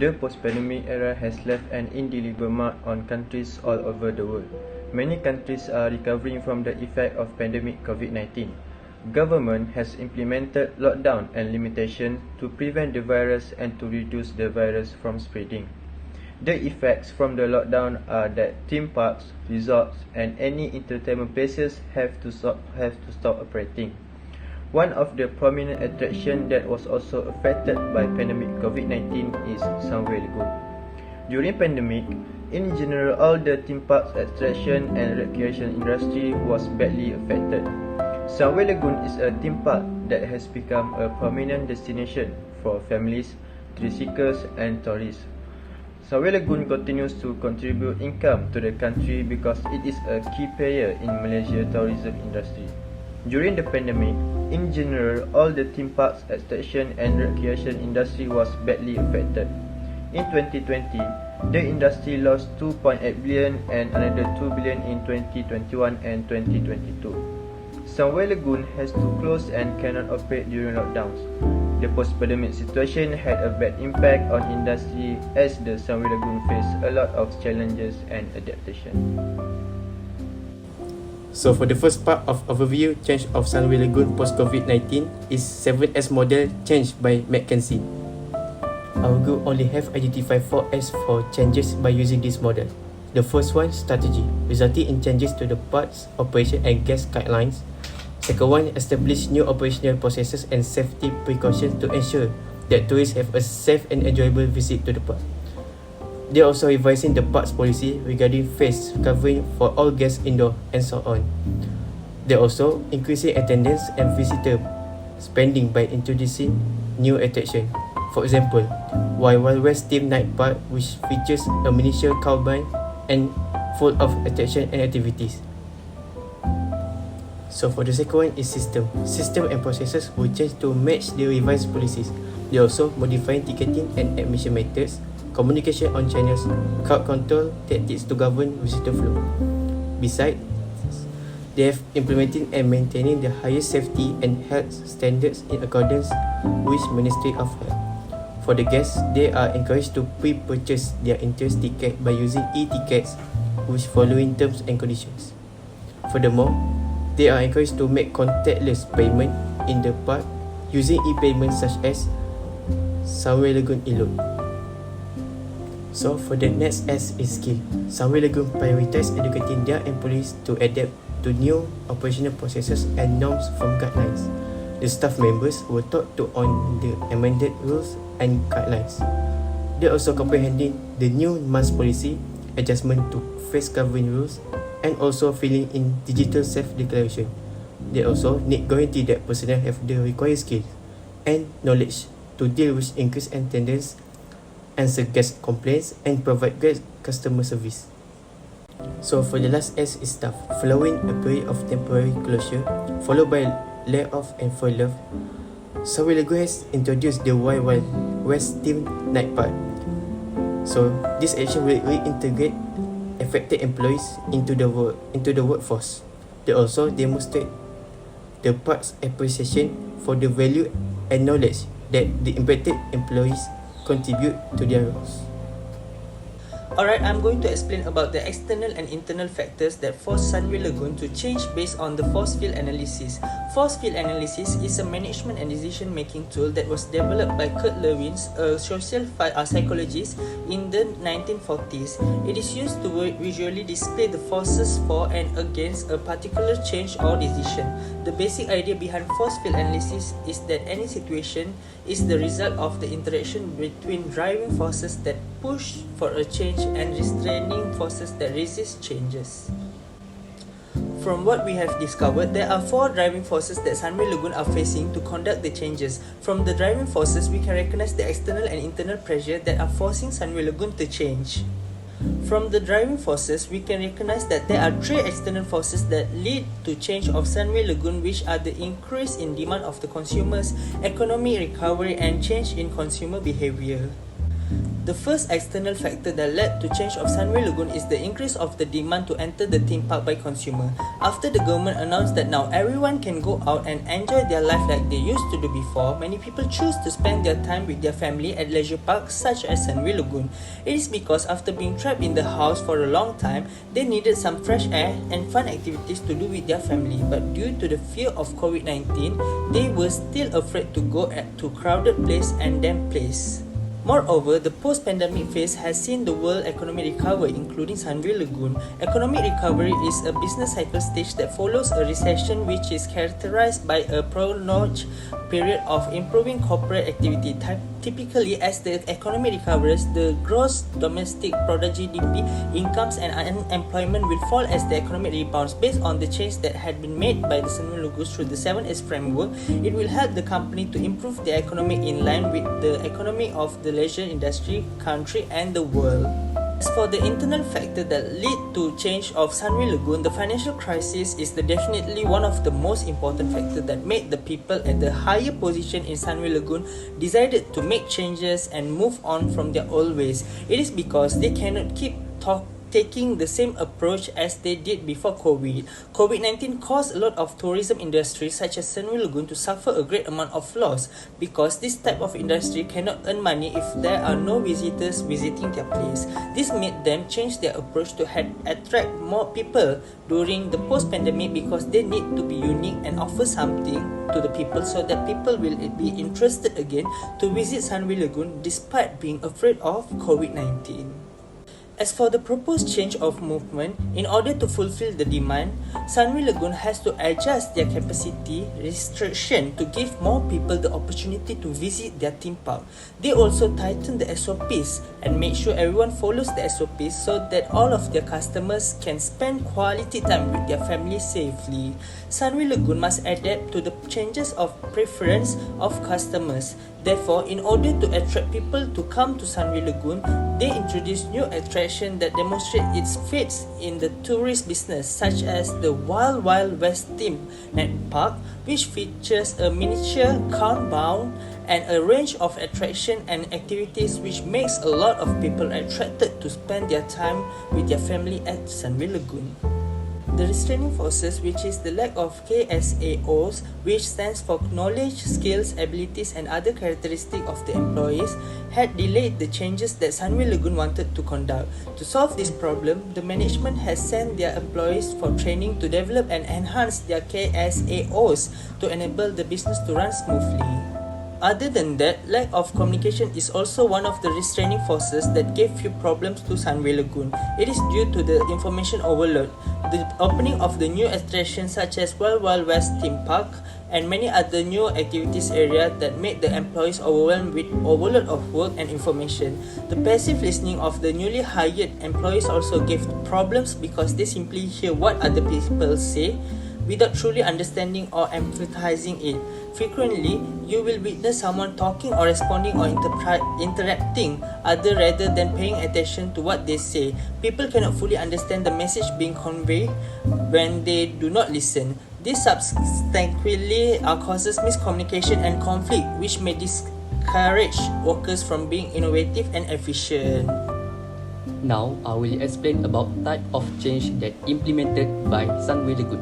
The post-pandemic era has left an indelible mark on countries all over the world. Many countries are recovering from the effect of pandemic COVID-19. Government has implemented lockdown and limitation to prevent the virus and to reduce the virus from spreading. The effects from the lockdown are that theme parks, resorts, and any entertainment places have to stop operating. One of the prominent attractions that was also affected by pandemic COVID-19 is Sunway Lagoon. During pandemic, in general, all the theme parks, attraction, and recreation industry was badly affected. Sunway Lagoon is a theme park that has become a prominent destination for families, thrill seekers, and tourists. Sunway Lagoon continues to contribute income to the country because it is a key player in Malaysia's tourism industry. During the pandemic, in general, all the theme parks, attraction, and recreation industry was badly affected. In 2020, the industry lost 2.8 billion and another 2 billion in 2021 and 2022. Sunway Lagoon has to close and cannot operate during lockdowns. The post-pandemic situation had a bad impact on industry as the Sunway Lagoon faced a lot of challenges and adaptation. So for the first part of overview, change of Sunway Lagoon post-COVID-19 is 7S model changed by McKinsey. Our group only have identified 4S for changes by using this model. The first one, strategy, resulting in changes to the parks, operation and guest guidelines. Second one, establish new operational processes and safety precautions to ensure that tourists have a safe and enjoyable visit to the park. They are also revising the park's policy regarding face covering for all guests indoor and so on. They are also increasing attendance and visitor spending by introducing new attraction. For example, Wild West Theme Night Park, which features a miniature cowboy and full of attraction and activities. So for the second one is system. System and processes will change to match the revised policies. They are also modifying ticketing and admission methods, communication on channels, crowd control tactics to govern visitor flow. Besides, they have implementing and maintaining the highest safety and health standards in accordance with Ministry of Health. For the guests, they are encouraged to pre-purchase their entrance ticket by using e-tickets with following terms and conditions. Furthermore, they are encouraged to make contactless payment in the park using e-payments such as Sunway Lagoon e-loan. So for the next S is skill. Sunway Lagoon prioritize educating their employees to adapt to new operational processes and norms from guidelines. The staff members were taught to on the amended rules and guidelines. They are also comprehending the new mask policy, adjustment to face covering rules, and also filling in digital self-declaration. They also need guarantee that personnel have the required skills and knowledge to deal with increased attendance, answer guest complaints, and provide great customer service. So for the last S is staff. Following a period of temporary closure, followed by layoff and furlough, Sunway Lagoon has introduced the Wild West Theme Night Park. So this action will reintegrate affected employees into the workforce. They also demonstrate the park's appreciation for the value and knowledge that the impacted employees contribute to their roles. Alright, I'm going to explain about the external and internal factors that force Sunway Lagoon to change based on the force field analysis. Force field analysis is a management and decision-making tool that was developed by Kurt Lewin, a social psychologist, in the 1940s. It is used to visually display the forces for and against a particular change or decision. The basic idea behind force field analysis is that any situation is the result of the interaction between driving forces that push for a change and restraining forces that resist changes. From what we have discovered, there are 4 driving forces that Sunway Lagoon are facing to conduct the changes. From the driving forces, we can recognize the external and internal pressure that are forcing Sunway Lagoon to change. From the driving forces, we can recognize that there are 3 external forces that lead to change of Sunway Lagoon, which are the increase in demand of the consumers, economic recovery, and change in consumer behavior. The first external factor that led to change of Sunway Lagoon is the increase of the demand to enter the theme park by consumer. After the government announced that now everyone can go out and enjoy their life like they used to do before, many people choose to spend their time with their family at leisure parks such as Sunway Lagoon. It is because after being trapped in the house for a long time, they needed some fresh air and fun activities to do with their family. But due to the fear of COVID-19, they were still afraid to go to crowded place and damp place. Moreover, the post-pandemic phase has seen the world economy recover, including Sunway Lagoon. Economic recovery is a business cycle stage that follows a recession which is characterized by a prolonged period of improving corporate activity. Typically, as the economy recovers, the gross domestic product (GDP) incomes and unemployment will fall as the economy rebounds. Based on the change that had been made by the Sunway Lagoon through the 7S framework, it will help the company to improve their economy in line with the economy of the leisure industry, country and the world. As for the internal factor that lead to change of Sunway Lagoon, the financial crisis is definitely one of the most important factors that made the people at the higher position in Sunway Lagoon decided to make changes and move on from their old ways. It is because they cannot keep taking the same approach as they did before COVID. COVID-19 caused a lot of tourism industries such as Sunway Lagoon to suffer a great amount of loss because this type of industry cannot earn money if there are no visitors visiting their place. This made them change their approach to attract more people during the post-pandemic because they need to be unique and offer something to the people so that people will be interested again to visit Sunway Lagoon despite being afraid of COVID-19. As for the proposed change of movement, in order to fulfill the demand, Sunway Lagoon has to adjust their capacity restriction to give more people the opportunity to visit their theme park. They also tighten the SOPs and make sure everyone follows the SOPs so that all of their customers can spend quality time with their family safely. Sunway Lagoon must adapt to the changes of preference of customers. Therefore, in order to attract people to come to Sunway Lagoon, they introduce new attractions that demonstrate its fits in the tourist business, such as the Wild Wild West theme park, which features a miniature countdown and a range of attractions and activities which makes a lot of people attracted to spend their time with their family at Sunway Lagoon. The restraining forces, which is the lack of KSAOs, which stands for knowledge, skills, abilities and other characteristics of the employees, had delayed the changes that Sunway Lagoon wanted to conduct. To solve this problem, the management has sent their employees for training to develop and enhance their KSAOs to enable the business to run smoothly. Other than that, lack of communication is also one of the restraining forces that gave few problems to Sunway Lagoon. It is due to the information overload. The opening of the new attractions such as Wild Wild West theme park and many other new activities area that made the employees overwhelmed with overload of work and information. The passive listening of the newly hired employees also gave problems because they simply hear what other people say without truly understanding or empathizing it. Frequently, you will witness someone talking or responding or interrupting other rather than paying attention to what they say. People cannot fully understand the message being conveyed when they do not listen. This subsequently causes miscommunication and conflict, which may discourage workers from being innovative and efficient. Now, I will explain about type of change that implemented by Sunway Lagoon.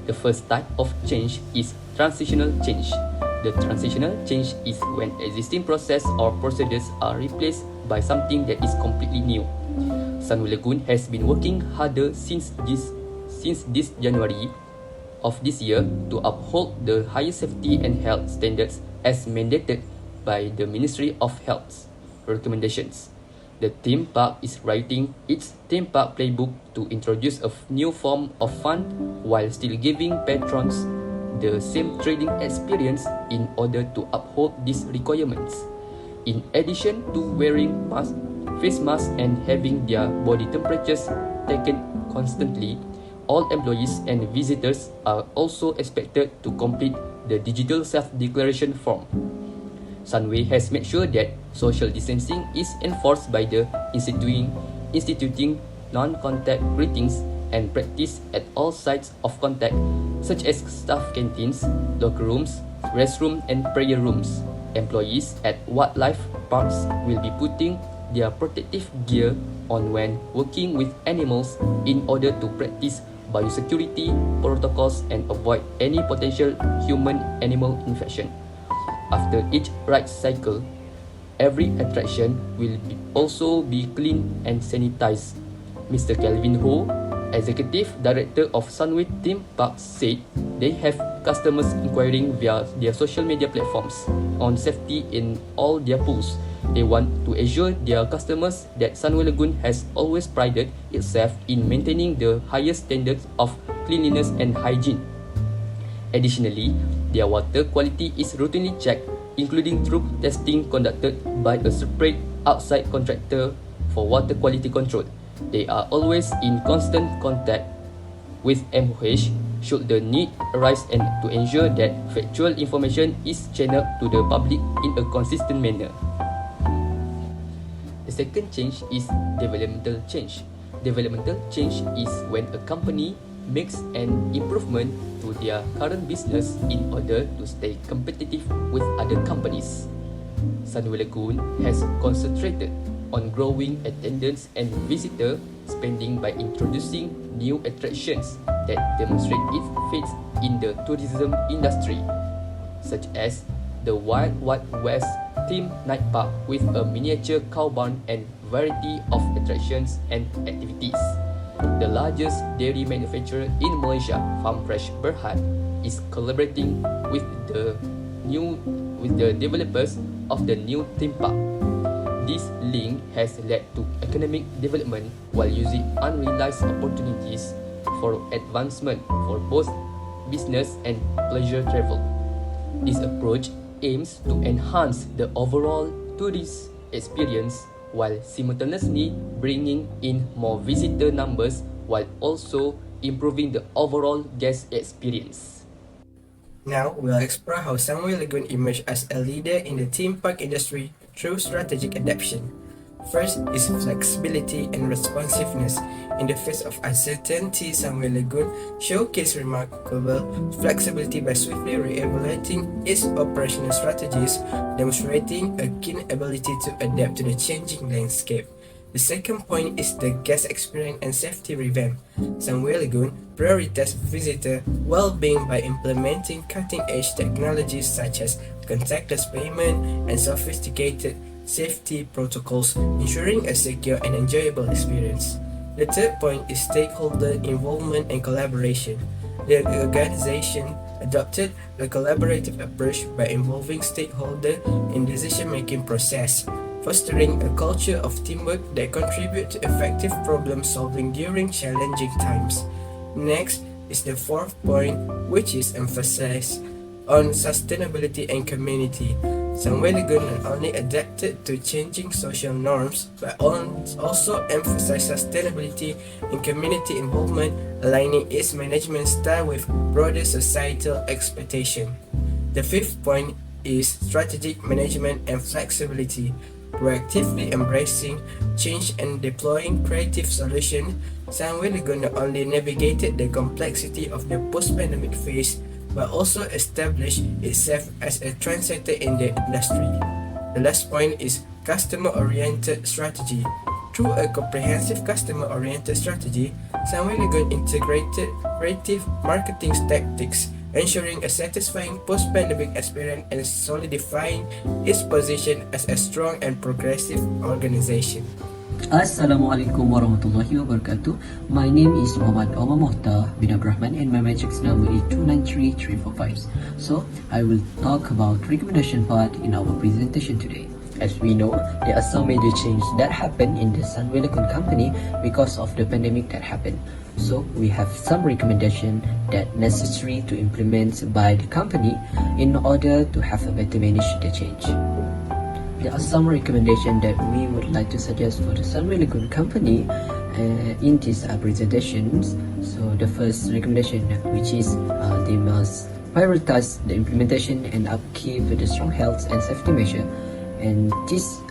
The first type of change is transitional change. The transitional change is when existing process or procedures are replaced by something that is completely new. Sunway Lagoon has been working harder since this January of this year to uphold the highest safety and health standards as mandated by the Ministry of Health's recommendations. The theme park is writing its theme park playbook to introduce a new form of fun while still giving patrons the same thrilling experience in order to uphold these requirements. In addition to wearing face masks and having their body temperatures taken constantly, all employees and visitors are also expected to complete the digital self-declaration form. Sunway has made sure that social distancing is enforced by the instituting non-contact greetings and practice at all sites of contact, such as staff canteens, locker rooms, restroom and prayer rooms. Employees at wildlife parks will be putting their protective gear on when working with animals in order to practice biosecurity protocols and avoid any potential human-animal infection. After each ride cycle, every attraction will also be cleaned and sanitized. Mr. Kelvin Ho, Executive Director of Sunway Theme Park, said they have customers inquiring via their social media platforms on safety in all their pools. They want to assure their customers that Sunway Lagoon has always prided itself in maintaining the highest standards of cleanliness and hygiene. Additionally, their water quality is routinely checked, including through testing conducted by a separate outside contractor for water quality control. They are always in constant contact with MOH should the need arise and to ensure that factual information is channeled to the public in a consistent manner. The second change is developmental change. Developmental change is when a company makes an improvement to their current business in order to stay competitive with other companies. Sunway Lagoon has concentrated on growing attendance and visitor spending by introducing new attractions that demonstrate its faith in the tourism industry, such as the Wild Wild West theme night park with a miniature cow barn and variety of attractions and activities. The largest dairy manufacturer in Malaysia, Farm Fresh Berhad, is collaborating with the developers of the new theme park. This link has led to economic development while using unrealized opportunities for advancement for both business and pleasure travel. This approach aims to enhance the overall tourist experience while simultaneously bringing in more visitor numbers while also improving the overall guest experience. Now, we'll explore how Sunway Lagoon emerged as a leader in the theme park industry through strategic adaptation. First is flexibility and responsiveness. In the face of uncertainty, Sunway Lagoon showcased remarkable flexibility by swiftly re-evaluating its operational strategies, demonstrating a keen ability to adapt to the changing landscape. The second point is the guest experience and safety revamp. Sunway Lagoon prioritized visitor well-being by implementing cutting-edge technologies such as contactless payment and sophisticated safety protocols, ensuring a secure and enjoyable experience. The third point is stakeholder involvement and collaboration. The organization adopted a collaborative approach by involving stakeholders in decision-making process, fostering a culture of teamwork that contributes to effective problem-solving during challenging times. Next is the fourth point, which is emphasis on sustainability and community. Sunway Lagoon not only adapted to changing social norms, but also emphasized sustainability and community involvement, aligning its management style with broader societal expectation. The fifth point is strategic management and flexibility. Proactively embracing change and deploying creative solutions, Sunway Lagoon not only navigated the complexity of the post-pandemic phase, but also established itself as a trendsetter in the industry. The last point is customer-oriented strategy. Through a comprehensive customer-oriented strategy, Sunway Lagoon integrated creative marketing tactics, ensuring a satisfying post-pandemic experience and solidifying its position as a strong and progressive organization. Assalamualaikum warahmatullahi wabarakatuh. My name is MOKHTAR bin RAHMAN and my matrix number is 2933456. So I will talk about recommendation part in our presentation today. As we know, there are some major changes that happened in the Sunway Lagoon company because of the pandemic that happened. So we have some recommendation that necessary to implement by the company in order to have a better manage the change. There are some recommendations that we would like to suggest for the Sunway Lagoon company in these presentations. So the first recommendation, which is they must prioritize the implementation and upkeep with the strong health and safety measure. And this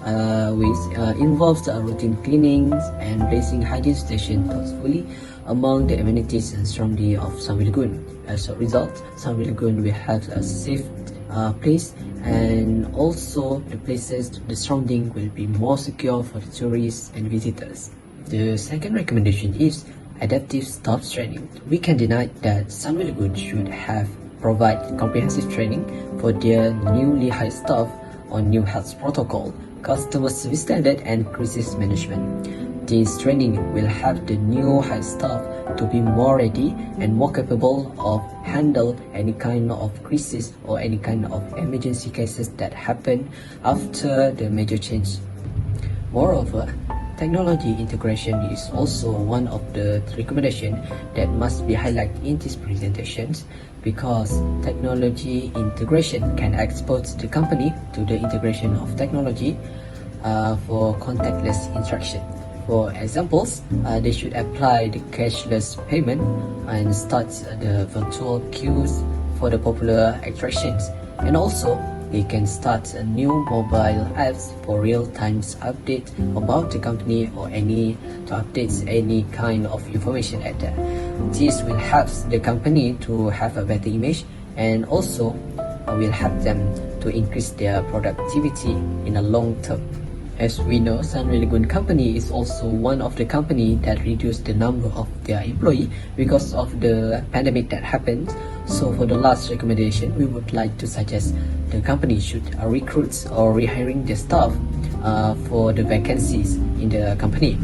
involves routine cleanings and placing hygiene station thoughtfully among the amenities and surroundings of Sunway Lagoon. As a result, Sunway Lagoon will have a safe place, and also the surrounding will be more secure for the tourists and visitors. The second recommendation is adaptive staff training. We can deny that Sunway Lagoon should have provide comprehensive training for their newly hired staff on new health protocol, customer service standard, and crisis management. This training will help the new hired staff to be more ready and more capable of handle any kind of crisis or any kind of emergency cases that happen after the major change. Moreover, technology integration is also one of the recommendations that must be highlighted in these presentations, because technology integration can expose the company to the integration of technology for contactless interaction. For examples, they should apply the cashless payment and start the virtual queues for the popular attractions, and also they can start a new mobile apps for real-time updates about the company or to update any kind of information at that. This will help the company to have a better image, and also will help them to increase their productivity in a long term. As we know, Sunway Lagoon company is also one of the company that reduced the number of their employee because of the pandemic that happened. So for the last recommendation, we would like to suggest the company should recruit or rehiring the staff for the vacancies in the company.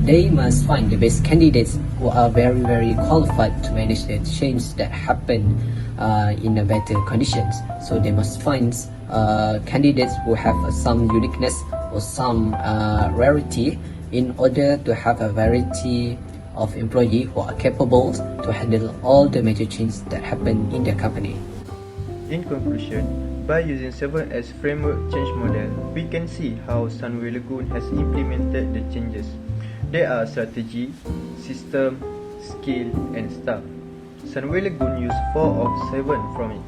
They must find the best candidates who are very qualified to manage the change that happen in a better conditions. So they must find candidates who have some uniqueness or some rarity in order to have a variety of employees who are capable to handle all the major changes that happen in the company. In conclusion, by using 7S framework change model, we can see how Sunway Lagoon has implemented the changes. There are strategy, system, skill, and staff. Sunway Lagoon used 4 of 7 from it.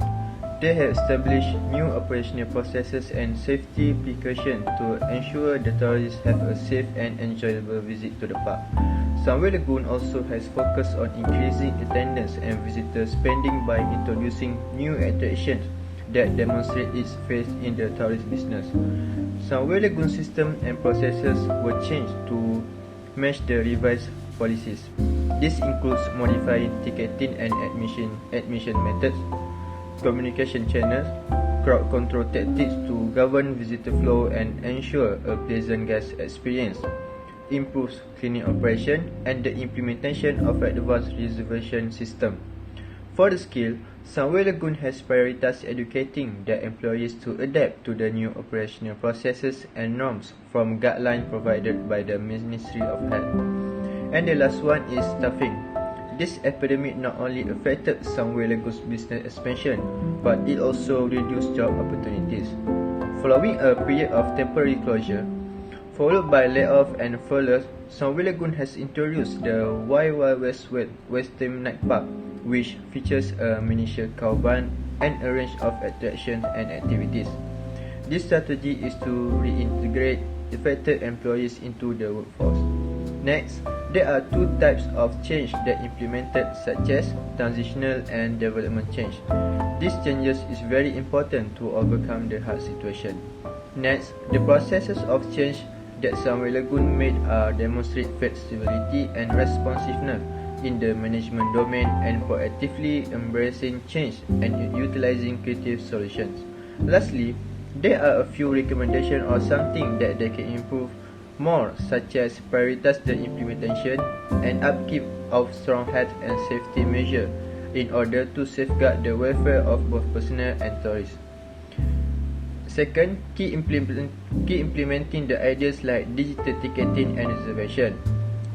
They have established new operational processes and safety precautions to ensure the tourists have a safe and enjoyable visit to the park. Sunway Lagoon also has focused on increasing attendance and visitor spending by introducing new attractions that demonstrate its faith in the tourist business. Sunway Lagoon system and processes were changed to match the revised policies. This includes modifying ticketing and admission methods, communication channels, crowd control tactics to govern visitor flow and ensure a pleasant guest experience, improves cleaning operation, and the implementation of advanced reservation system. For the skill, Sunway Lagoon has prioritized educating their employees to adapt to the new operational processes and norms from guidelines provided by the Ministry of Health. And the last one is staffing. This epidemic not only affected Sunway Lagoon's business expansion, but it also reduced job opportunities. Following a period of temporary closure, followed by layoff and furloughs, Sunway Lagoon has introduced the Wild West Western Night Park, which features a miniature cow barn and a range of attractions and activities. This strategy is to reintegrate affected employees into the workforce. Next, there are 2 types of change that implemented, such as transitional and development change. These changes is very important to overcome the hard situation. Next, the processes of change that Sunway Lagoon made demonstrate flexibility and responsiveness in the management domain and proactively embracing change and utilizing creative solutions. Lastly, there are a few recommendations or something that they can improve more, such as prioritize the implementation and upkeep of strong health and safety measures in order to safeguard the welfare of both personnel and tourists. Second, keep implementing the ideas like digital ticketing and reservation,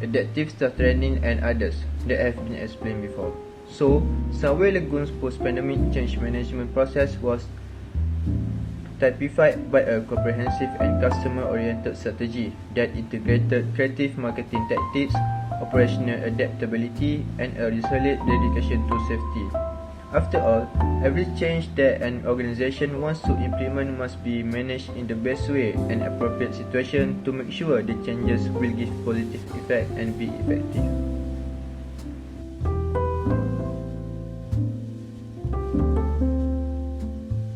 adaptive staff training, and others that have been explained before. So, Sunway Lagoon's post-pandemic change management process was typified by a comprehensive and customer-oriented strategy that integrated creative marketing tactics, operational adaptability, and a resolute dedication to safety. After all, every change that an organization wants to implement must be managed in the best way and appropriate situation to make sure the changes will give positive effect and be effective.